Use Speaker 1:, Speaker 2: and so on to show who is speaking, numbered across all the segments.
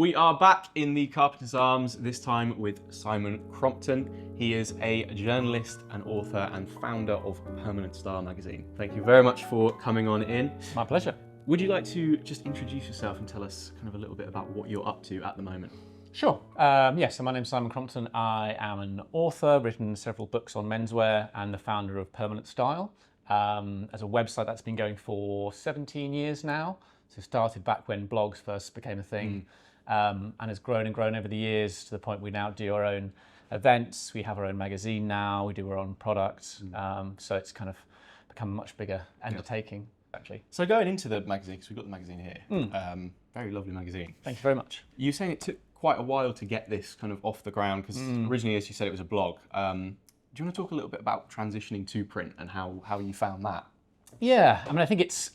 Speaker 1: We are back in the Carpenter's Arms, this time with Simon Crompton. He is a journalist and author and founder of Permanent Style magazine. Thank you very much for coming on in.
Speaker 2: My pleasure.
Speaker 1: Would you like to just introduce yourself and tell us kind of a little bit about what you're up to at the moment?
Speaker 2: Sure. So my name's Simon Crompton. I am an author, written several books on menswear, and the founder of Permanent Style, as a website that's been going for 17 years now. So started back when blogs first became a thing. And has grown and grown over the years to the point we now do our own events. We have our own magazine now. We do our own products. So it's kind of become a much bigger undertaking, actually.
Speaker 1: So going into the magazine, because we've got the magazine here, very lovely magazine.
Speaker 2: Thank you very much.
Speaker 1: You're saying it took quite a while to get this kind of off the ground, because originally, as you said, it was a blog. Do you want to talk a little bit about transitioning to print and how you found that?
Speaker 2: Yeah, I mean, I think it's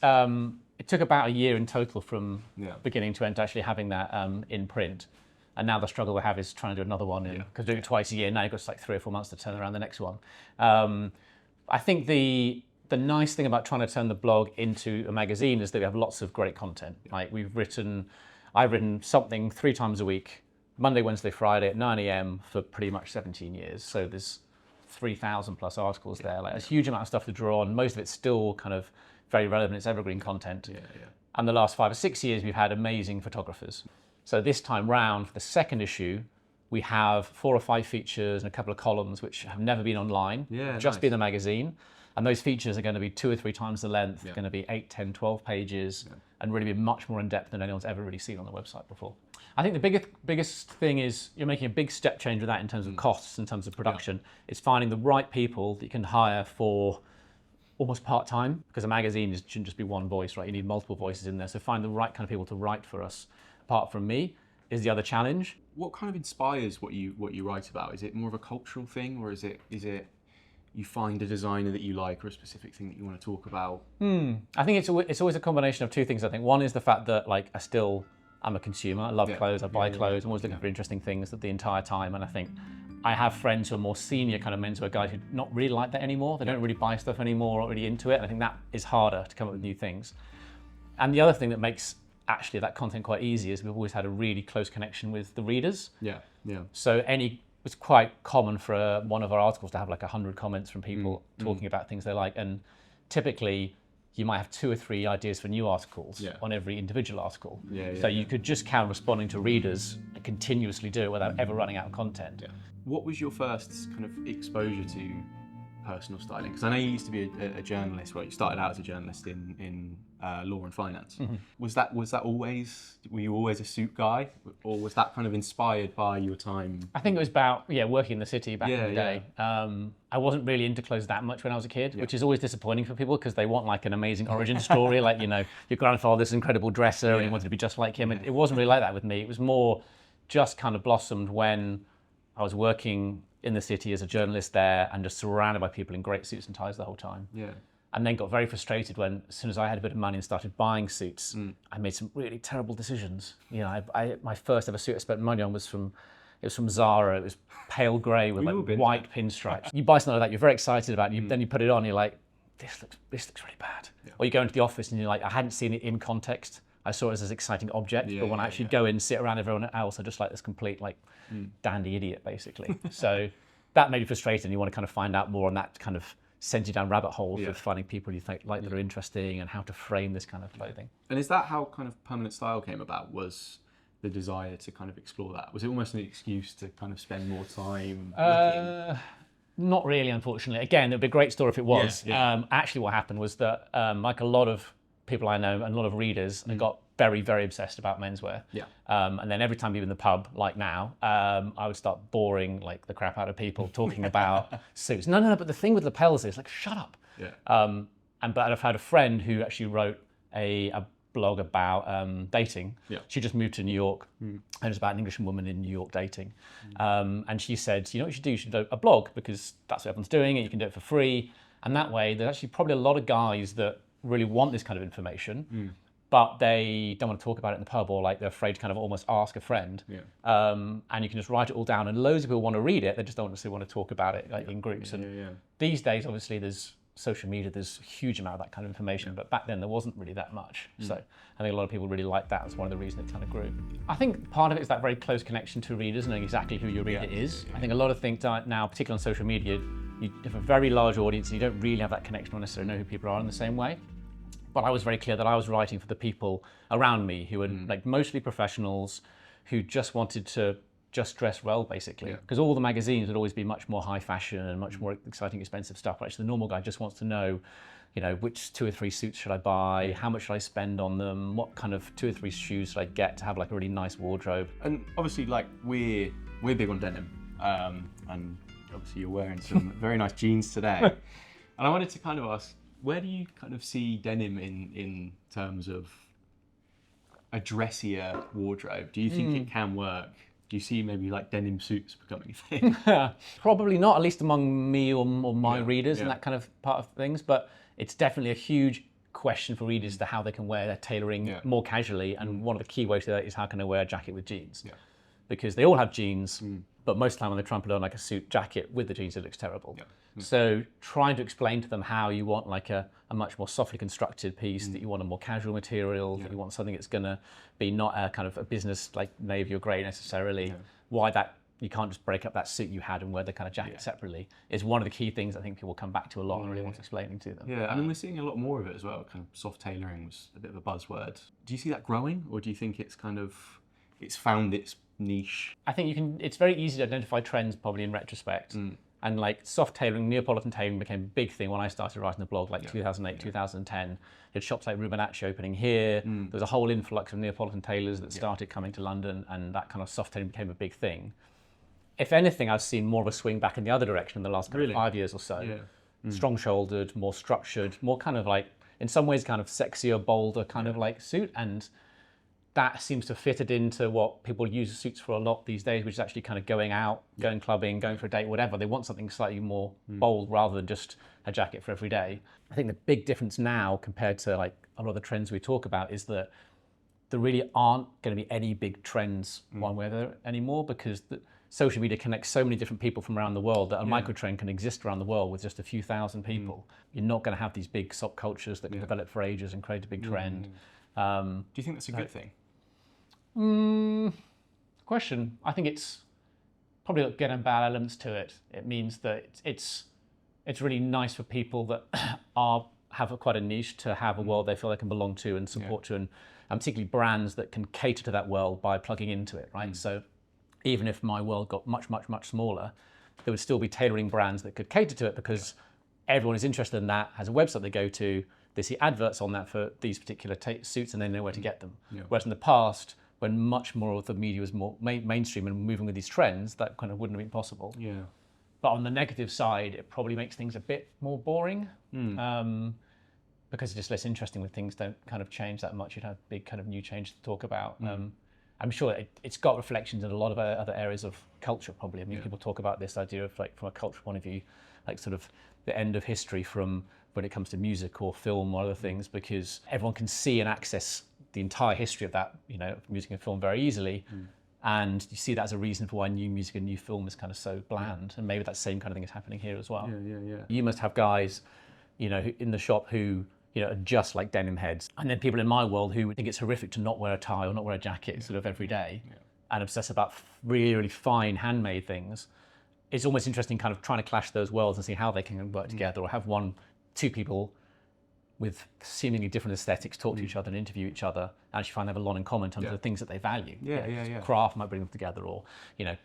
Speaker 2: it took about a year in total from beginning to end to actually having that in print. And now the struggle we have is trying to do another one, because doing it twice a year, now you've got like 3 or 4 months to turn around the next one. I think the nice thing about trying to turn the blog into a magazine is that we have lots of great content. Like I've written something 3 times a week, Monday, Wednesday, Friday at 9 a.m. for pretty much 17 years. So there's 3,000 plus articles there. Like a huge amount of stuff to draw on. Most of it's still kind of very relevant. It's evergreen content. And the last 5 or 6 years, we've had amazing photographers. So this time round, for the second issue, we have 4 or 5 features and a couple of columns which have never been online, just been in the magazine. And those features are going to be 2 or 3 times the length, going to be 8, 10, 12 pages, and really be much more in depth than anyone's ever really seen on the website before. I think the biggest thing is you're making a big step change with that in terms of costs, in terms of production. It's finding the right people that you can hire for almost part-time, because a magazine shouldn't just be one voice, right? You need multiple voices in there. So find the right kind of people to write for us, apart from me, is the other challenge.
Speaker 1: What kind of inspires what you write about? Is it more of a cultural thing, or is it you find a designer that you like or a specific thing that you want to talk about?
Speaker 2: I think it's always a combination of 2 things. I think one is the fact that I'm a consumer. I love clothes. I buy clothes. I'm always looking for interesting things the entire time. And I think I have friends who are more senior kind of menswear guys who not really like that anymore. They don't really buy stuff anymore, not really into it. And I think that is harder to come up with new things. And the other thing that makes actually that content quite easy is we've always had a really close connection with the readers. So it's quite common for one of our articles to have like 100 comments from people talking about things they like. And typically, you might have 2 or 3 ideas for new articles on every individual article. So you could just count responding to readers and continuously do it without ever running out of content.
Speaker 1: What was your first kind of exposure to personal styling? Because I know you used to be a journalist. Well, you started out as a journalist in law and finance. Was that always? Were you always a suit guy, or was that kind of inspired by your time?
Speaker 2: I think it was about working in the city back in the day. I wasn't really into clothes that much when I was a kid, which is always disappointing for people because they want like an amazing origin story, like your grandfather's incredible dresser and you wanted to be just like him. It wasn't really like that with me. It was more just kind of blossomed when I was working in the city as a journalist there and just surrounded by people in great suits and ties the whole time. And then got very frustrated when, as soon as I had a bit of money and started buying suits, I made some really terrible decisions. My first ever suit I spent money on was from Zara. It was pale grey with like white pinstripes. You buy something like that, you're very excited about it. Then you put it on, you're like, this looks really bad. Or you go into the office and you're like, I hadn't seen it in context. I saw it as this exciting object, but when I actually go in and sit around everyone else, I just like this complete dandy idiot, basically. So that made me frustrated, and you want to kind of find out more, and that kind of sends you down rabbit holes of finding people you think that are interesting and how to frame this kind of clothing.
Speaker 1: And is that how kind of Permanent Style came about? Was the desire to kind of explore that? Was it almost an excuse to kind of spend more time looking?
Speaker 2: Not really, unfortunately. Again, it would be a great story if it was. Actually, what happened was that, like a lot of people I know and a lot of readers, got very, very obsessed about menswear. And then every time we were in the pub, like now, I would start boring like the crap out of people talking about suits. No, but the thing with lapels is like, shut up. But I've had a friend who actually wrote a blog about dating. She just moved to New York, and it's about an English woman in New York dating. And she said, you know what you should do? You should do a blog, because that's what everyone's doing, and you can do it for free. And that way, there's actually probably a lot of guys that really want this kind of information, but they don't want to talk about it in the pub, or like they're afraid to kind of almost ask a friend. And you can just write it all down, and loads of people want to read it. They just don't necessarily want to talk about it in groups. And these days, obviously, there's social media, there's a huge amount of that kind of information, but back then there wasn't really that much. So I think a lot of people really liked that as one of the reasons it kind of grew. I think part of it is that very close connection to readers, knowing exactly who your reader is. I think a lot of things now, particularly on social media, you have a very large audience and you don't really have that connection or necessarily know who people are in the same way. But I was very clear that I was writing for the people around me who were like mostly professionals who just wanted to just dress well, basically. Because all the magazines would always be much more high fashion and much more exciting, expensive stuff. But actually, the normal guy just wants to know, which 2 or 3 suits should I buy? How much should I spend on them? What kind of 2 or 3 shoes should I get to have like a really nice wardrobe?
Speaker 1: And obviously, like we're big on denim, and obviously you're wearing some very nice jeans today. And I wanted to kind of ask, where do you kind of see denim in terms of a dressier wardrobe? Do you think it can work? Do you see maybe like denim suits becoming a thing?
Speaker 2: Probably not, at least among me or my readers and that kind of part of things. But it's definitely a huge question for readers to how they can wear their tailoring more casually. And one of the key ways to that is how can I wear a jacket with jeans? Because they all have jeans, but most of the time when they try and put on like a suit jacket with the jeans, it looks terrible. So trying to explain to them how you want like a much more softly constructed piece, that you want a more casual material, that you want something that's gonna be not a kind of a business like navy or grey necessarily, why that you can't just break up that suit you had and wear the kind of jacket separately, is one of the key things I think people come back to a lot and really want explaining to them.
Speaker 1: Yeah, I mean, we're seeing a lot more of it as well. Kind of soft tailoring was a bit of a buzzword. Do you see that growing, or do you think it's found its niche?
Speaker 2: I think it's very easy to identify trends probably in retrospect. And like soft tailoring, Neapolitan tailoring became a big thing when I started writing the blog, like 2008, 2010. You had shops like Rubinacci opening here. There was a whole influx of Neapolitan tailors that started coming to London, and that kind of soft tailoring became a big thing. If anything, I've seen more of a swing back in the other direction in the last kind of 5 years or so. Strong-shouldered, more structured, more kind of like, in some ways, kind of sexier, bolder kind of like suit. And that seems to have fitted into what people use suits for a lot these days, which is actually kind of going out, going clubbing, going for a date, whatever. They want something slightly more bold rather than just a jacket for every day. I think the big difference now compared to like a lot of the trends we talk about is that there really aren't going to be any big trends one way or the other anymore, because social media connects so many different people from around the world that a micro-trend can exist around the world with just a few thousand people. You're not going to have these big subcultures that can develop for ages and create a big trend.
Speaker 1: Do you think that's a good thing?
Speaker 2: Question. I think it's probably got good and bad elements to it. It means that it's really nice for people that have quite a niche to have a world they feel they can belong to and support to, and particularly brands that can cater to that world by plugging into it, right? So even if my world got much, much, much smaller, there would still be tailoring brands that could cater to it, because everyone is interested in that, has a website they go to, they see adverts on that for these particular suits, and they know where to get them. Whereas in the past, when much more of the media was more mainstream and moving with these trends, that kind of wouldn't have been possible. But on the negative side, it probably makes things a bit more boring, because it's just less interesting when things don't kind of change that much. You'd have big kind of new change to talk about. I'm sure it's got reflections in a lot of other areas of culture, probably. I mean, people talk about this idea of, like, from a cultural point of view, like sort of the end of history from when it comes to music or film or other things, because everyone can see and access the entire history of that, music and film very easily. And you see that as a reason for why new music and new film is kind of so bland. And maybe that same kind of thing is happening here as well. You must have guys, in the shop who, are just like denim heads. And then people in my world who think it's horrific to not wear a tie or not wear a jacket sort of every day and obsess about really, really fine handmade things. It's almost interesting kind of trying to clash those worlds and see how they can work together, or have two people with seemingly different aesthetics talk to each other and interview each other, and actually find they have a lot in common in terms of the things that they value. Craft might bring them together, or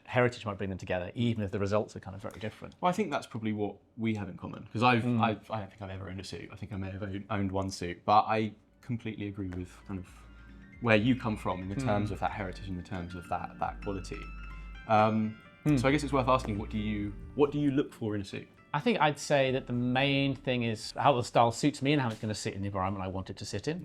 Speaker 2: heritage might bring them together, even if the results are kind of very different.
Speaker 1: Well, I think that's probably what we have in common, because I don't think I've ever owned a suit. I think I may have owned one suit, but I completely agree with kind of where you come from in the terms of that heritage, in the terms of that quality. So I guess it's worth asking, what do you look for in a suit?
Speaker 2: I think I'd say that the main thing is how the style suits me and how it's going to sit in the environment I want it to sit in.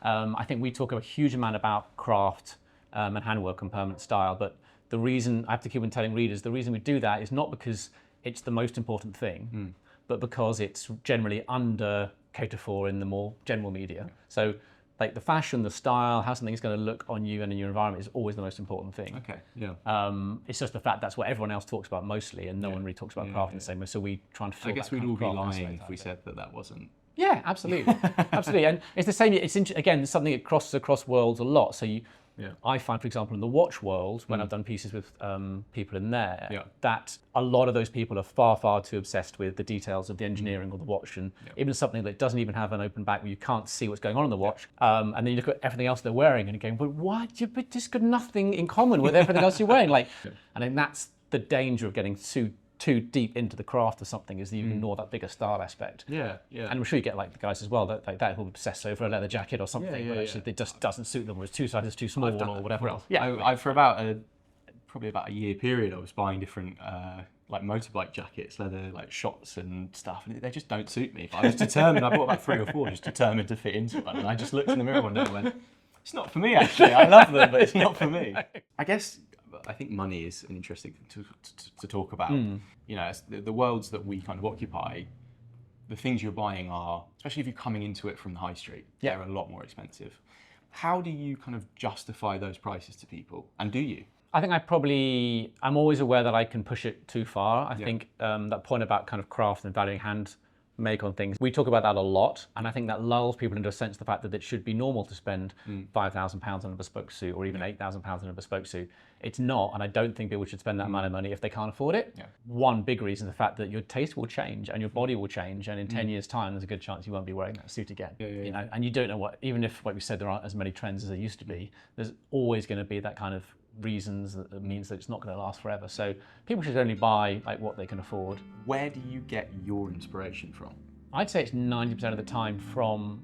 Speaker 2: I think we talk a huge amount about craft and handwork and permanent style, but the reason I have to keep on telling readers, the reason we do that is not because it's the most important thing, but because it's generally under catered for in the more general media. So like the fashion, the style, how something is going to look on you and in your environment is always the most important thing.
Speaker 1: Okay, yeah.
Speaker 2: It's just the fact that's what everyone else talks about mostly, and no one really talks about craft in the same way. So we try and fill
Speaker 1: I guess
Speaker 2: that
Speaker 1: we'd
Speaker 2: kind
Speaker 1: all
Speaker 2: of
Speaker 1: be
Speaker 2: craft
Speaker 1: lying
Speaker 2: aspect
Speaker 1: if we said that that wasn't.
Speaker 2: Yeah, absolutely, absolutely. And it's the same. Again, it's something that crosses across worlds a lot. So I find, for example, in the watch world, when I've done pieces with people in there, that a lot of those people are far, far too obsessed with the details of the engineering of the watch, and even something that doesn't even have an open back where you can't see what's going on in the watch. And then you look at everything else they're wearing and you're going, but why? But this got nothing in common with everything else you're wearing. Like, I think that's the danger of getting too deep into the craft of something, is that you ignore that bigger style aspect.
Speaker 1: Yeah.
Speaker 2: And I'm sure you get like the guys as well that who obsess over a leather jacket or something, but actually it just doesn't suit them, or it's 2 sizes too small or whatever else.
Speaker 1: I for probably about a year period, I was buying different like motorbike jackets, leather like shots and stuff, and they just don't suit me. But I was determined. I bought about 3 or 4, just determined to fit into one. And I just looked in the mirror one day and went, "It's not for me. Actually, I love them, but it's not for me." I think money is an interesting thing to talk about. You know, the worlds that we kind of occupy, the things you're buying are, especially if you're coming into it from the high street, they're a lot more expensive. How do you kind of justify those prices to people? And do you?
Speaker 2: I think I'm always aware that I can push it too far. I think that point about kind of craft and valuing handmake on things, we talk about that a lot, and I think that lulls people into a sense of the fact that it should be normal to spend £5,000 on a bespoke suit, or even £8,000 on a bespoke suit. It's not, and I don't think people should spend that amount of money if they can't afford it. One big reason is the fact that your taste will change and your body will change, and in 10 years' time, there's a good chance you won't be wearing that suit again. You know, and you don't know what, even if, like we said, there aren't as many trends as there used to be, there's always going to be that kind of reasons that means that it's not going to last forever. So people should only buy like what they can afford.
Speaker 1: Where do you get your inspiration from?
Speaker 2: I'd say it's 90% of the time from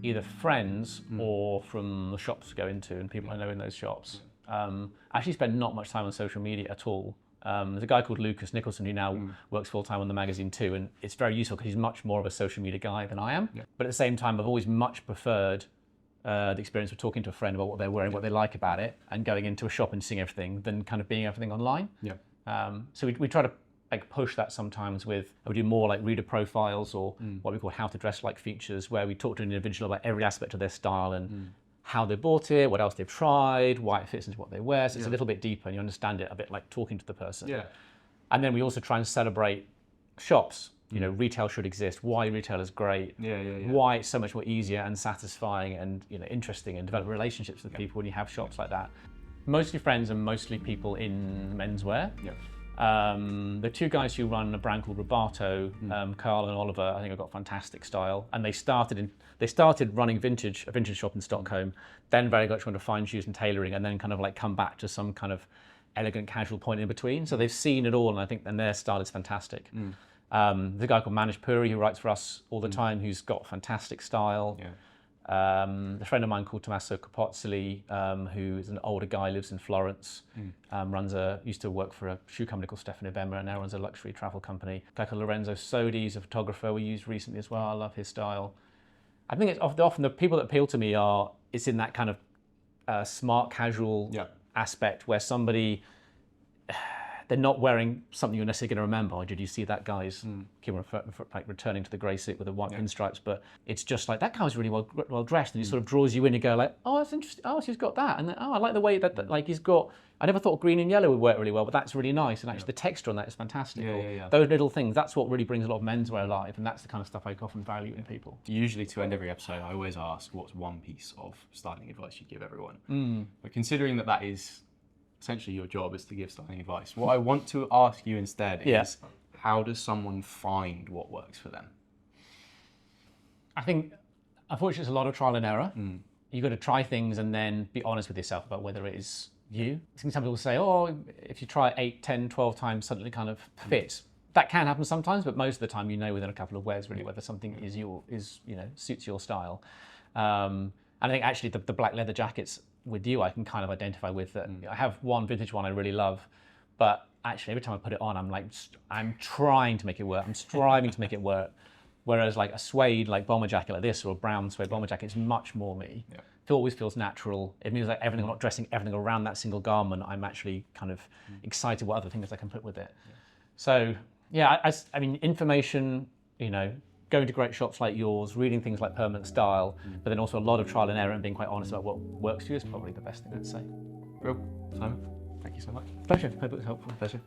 Speaker 2: either friends or from the shops I go into and people I know in those shops. I actually spend not much time on social media at all. There's a guy called Lucas Nicholson who now works full-time on the magazine too, and it's very useful because he's much more of a social media guy than I am. But at the same time, I've always much preferred the experience of talking to a friend about what they're wearing, what they like about it, and going into a shop and seeing everything than kind of being everything online. So we try to like push that sometimes with, we do more like reader profiles or what we call how to dress like features, where we talk to an individual about every aspect of their style and how they bought it, what else they've tried, why it fits into what they wear. So it's a little bit deeper and you understand it a bit like talking to the person. And then we also try and celebrate shops. You know, retail should exist, why retail is great, why it's so much more easier and satisfying and interesting, and develop relationships with people when you have shops like that. Mostly friends and mostly people in menswear. The 2 guys who run a brand called Robato, Carl and Oliver, I think have got fantastic style, and they started running a vintage shop in Stockholm, then very much went to fine shoes and tailoring, and then kind of like come back to some kind of elegant casual point in between. So they've seen it all, and I think their style is fantastic. There's a guy called Manish Puri who writes for us all the time, who's got fantastic style. A friend of mine called Tommaso Capozzoli, who is an older guy, lives in Florence, used to work for a shoe company called Stefano Bemmer, and now runs a luxury travel company. A guy called Lorenzo Sodi, he's a photographer we used recently as well. I love his style. I think it's often the people that appeal to me it's in that kind of smart casual aspect where somebody, they're not wearing something you're necessarily going to remember. Or did you see that guy's like returning to the grey suit with the white pinstripes? But it's just like, that guy was really well dressed, and he sort of draws you in. You go like, oh, that's interesting. Oh, so he's got that, and then, oh, I like the way that like he's got. I never thought green and yellow would work really well, but that's really nice, and actually the texture on that is fantastic. Those little things, that's what really brings a lot of menswear alive, and that's the kind of stuff I often value in people.
Speaker 1: Usually to end every episode, I always ask, what's one piece of styling advice you'd give everyone? But considering that is essentially your job is to give styling advice, what I want to ask you instead is, how does someone find what works for them?
Speaker 2: I think, unfortunately, it's a lot of trial and error. You've got to try things and then be honest with yourself about whether it is you. I think some people say, oh, if you try 8, 10, 12 times, suddenly kind of fits. That can happen sometimes, but most of the time you know within a couple of wears really whether something suits your style. And I think actually the black leather jackets with you, I can kind of identify with that. I have one vintage one I really love, but actually every time I put it on, I'm trying to make it work. I'm striving to make it work. Whereas like a suede like bomber jacket like this, or a brown suede bomber jacket, is much more me. It always feels natural. It means like everything, I'm not dressing everything around that single garment. I'm actually kind of excited what other things I can put with it. So yeah, I mean, information, going to great shops like yours, reading things like Permanent Style, but then also a lot of trial and error and being quite honest about what works for you is probably the best thing I'd say.
Speaker 1: Real, Simon, thank you so much.
Speaker 2: Pleasure. Hope it was helpful.
Speaker 1: Pleasure.